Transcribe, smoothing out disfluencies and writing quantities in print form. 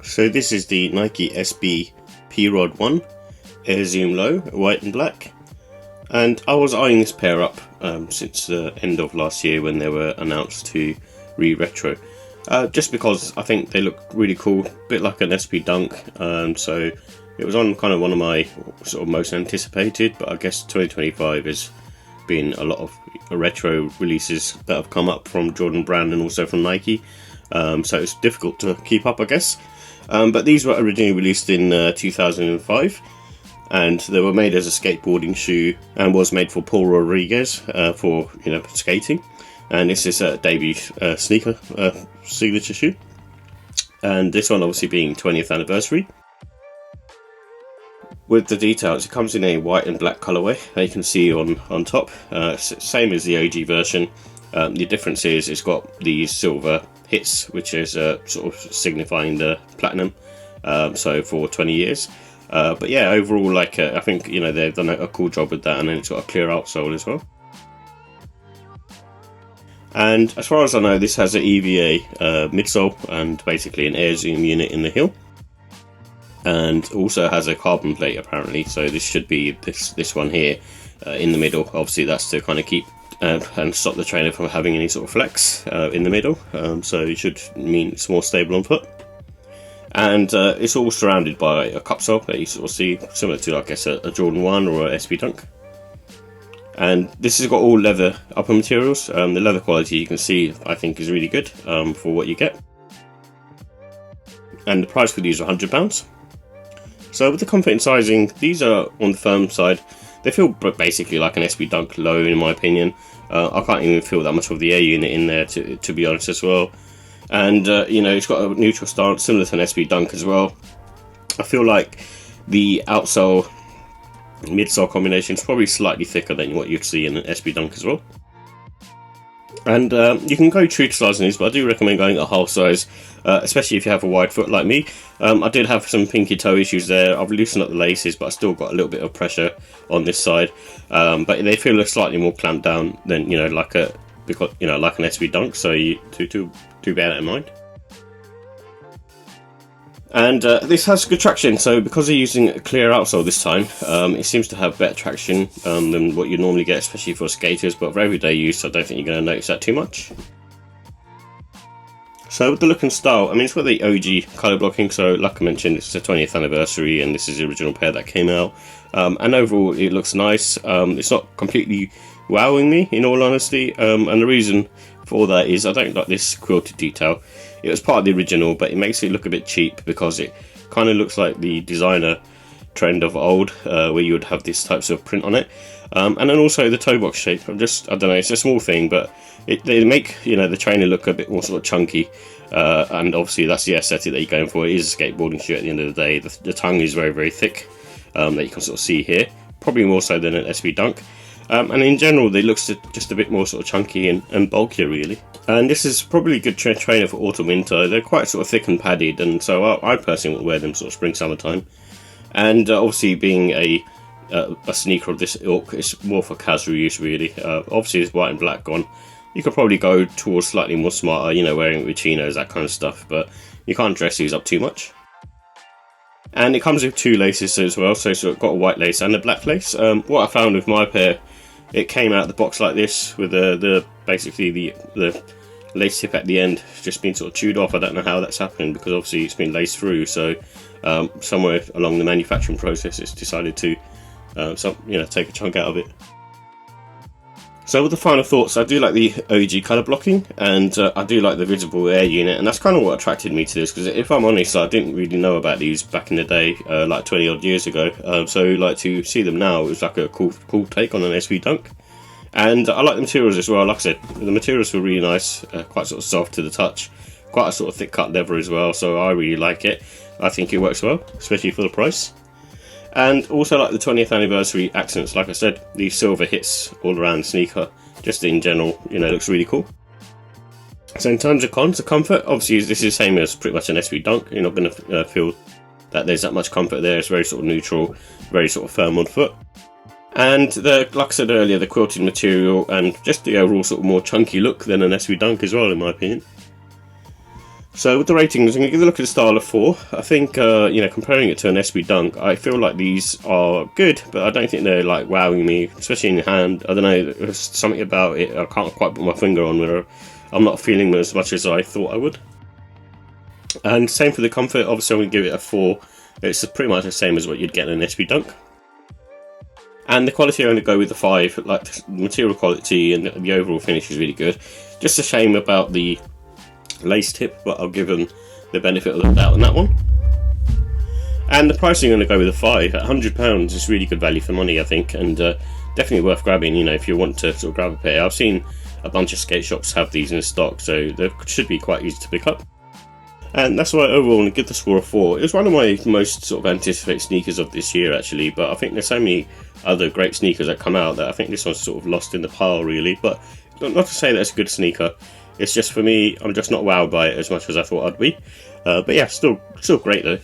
So this is the Nike SB P-Rod 1 Air Zoom Low, white and black. And I was eyeing this pair up since the end of last year when they were announced to re-retro. Just because I think they look really cool, a bit like an SB Dunk. So it was on kind of one of my sort of most anticipated, but I guess 2025 has been a lot of retro releases that have come up from Jordan Brand and also from Nike. So it's difficult to keep up, I guess. But these were originally released in 2005, and they were made as a skateboarding shoe and was made for Paul Rodriguez for skating. And this is a debut sneaker signature shoe, and this one obviously being 20th anniversary. With the details, it comes in a white and black colorway that you can see on top, same as the OG version. The difference is it's got these silver hits, which is sort of signifying the platinum, so for 20 years. But yeah, overall, like I think they've done a cool job with that, and then it's got a clear outsole as well. And as far as I know, this has an EVA midsole and basically an air zoom unit in the heel, and also has a carbon plate apparently. So this should be this one here in the middle. Obviously, that's to kind of keep and stop the trainer from having any sort of flex in the middle. So it should mean it's more stable on foot. And it's all surrounded by a cupsole that you sort of see, similar to, I guess, a Jordan 1 or a SB Dunk. And this has got all leather upper materials. The leather quality, you can see, I think is really good for what you get. And the price for these are £100. So with the comfort and sizing, these are on the firm side. They feel basically like an SB Dunk low, in my opinion. I can't even feel that much of the air unit in there, to be honest, as well. And it's got a neutral stance similar to an SB Dunk as well. I feel like the outsole midsole combination is probably slightly thicker than what you'd see in an SB Dunk as well. And you can go true to size in these, but I do recommend going a half size, especially if you have a wide foot like me. I did have some pinky toe issues there. I've loosened up the laces, but I still got a little bit of pressure on this side. But they feel slightly more clamped down than like an SB Dunk. So you do bear that in mind. And this has good traction, so because they're using a clear outsole this time, it seems to have better traction than what you normally get, especially for skaters, but for everyday use I don't think you're going to notice that too much. So with the look and style, I mean, it's got the OG colour blocking, so like I mentioned, it's the 20th anniversary and this is the original pair that came out. And overall it looks nice. It's not completely wowing me, in all honesty, and the reason for that is I don't like this quilted detail. It was part of the original, but it makes it look a bit cheap because it kind of looks like the designer trend of old, where you would have this types of print on it. And then also the toe box shape. I don't know, it's a small thing, but they make the trainer look a bit more sort of chunky. And obviously that's the aesthetic that you're going for. It is a skateboarding shoe at the end of the day. The tongue is very, very thick, that you can sort of see here. Probably more so than an SB Dunk. And in general, they look just a bit more sort of chunky and bulkier, really. And this is probably a good trainer for autumn winter. They're quite sort of thick and padded, and so I personally would wear them sort of spring summertime. And obviously, being a sneaker of this ilk, it's more for casual use, really. Obviously, it's white and black on. You could probably go towards slightly more smarter, wearing it with chinos, that kind of stuff. But you can't dress these up too much. And it comes with two laces as well, so it's got a white lace and a black lace. What I found with my pair, it came out of the box like this with basically the lace tip at the end just been sort of chewed off. I don't know how that's happened because obviously it's been laced through. So somewhere along the manufacturing process, it's decided to take a chunk out of it. So with the final thoughts, I do like the OG colour blocking, and I do like the visible air unit, and that's kind of what attracted me to this, because if I'm honest, I didn't really know about these back in the day, like 20 odd years ago, so like to see them now, it was like a cool take on an SB Dunk. And I like the materials as well. Like I said, the materials feel really nice, quite sort of soft to the touch, quite a sort of thick cut leather as well, so I really like it. I think it works well, especially for the price. And also like the 20th anniversary accents, like I said, these silver hits all around the sneaker, just in general, looks really cool. So in terms of cons, the comfort, obviously this is the same as pretty much an SB Dunk. You're not going to feel that there's that much comfort there. It's very sort of neutral, very sort of firm on foot. And like I said earlier, the quilted material and just the overall sort of more chunky look than an SB Dunk as well, in my opinion. So with the ratings, I'm going to give a look at the style of 4. I think, you know, comparing it to an SB Dunk, I feel like these are good, but I don't think they're like wowing me, especially in the hand. I don't know, there's something about it I can't quite put my finger on, where I'm not feeling them as much as I thought I would. And same for the comfort, obviously I'm going to give it a 4. It's pretty much the same as what you'd get in an SB Dunk. And the quality, I'm going to go with the 5, like the material quality and the overall finish is really good. Just a shame about the lace tip, but I'll give them the benefit of the doubt on that one. And the pricing, I'm going to go with a 5 at £100. It's really good value for money, I think, and definitely worth grabbing. You know, if you want to sort of grab a pair, I've seen a bunch of skate shops have these in stock, so they should be quite easy to pick up. And that's why overall I'm going to give the score a 4. It was one of my most sort of anticipated sneakers of this year, actually, but I think there's so many other great sneakers that come out that I think this one's sort of lost in the pile, really. But not to say that it's a good sneaker. It's just, for me, I'm just not wowed by it as much as I thought I'd be. But yeah, still great though.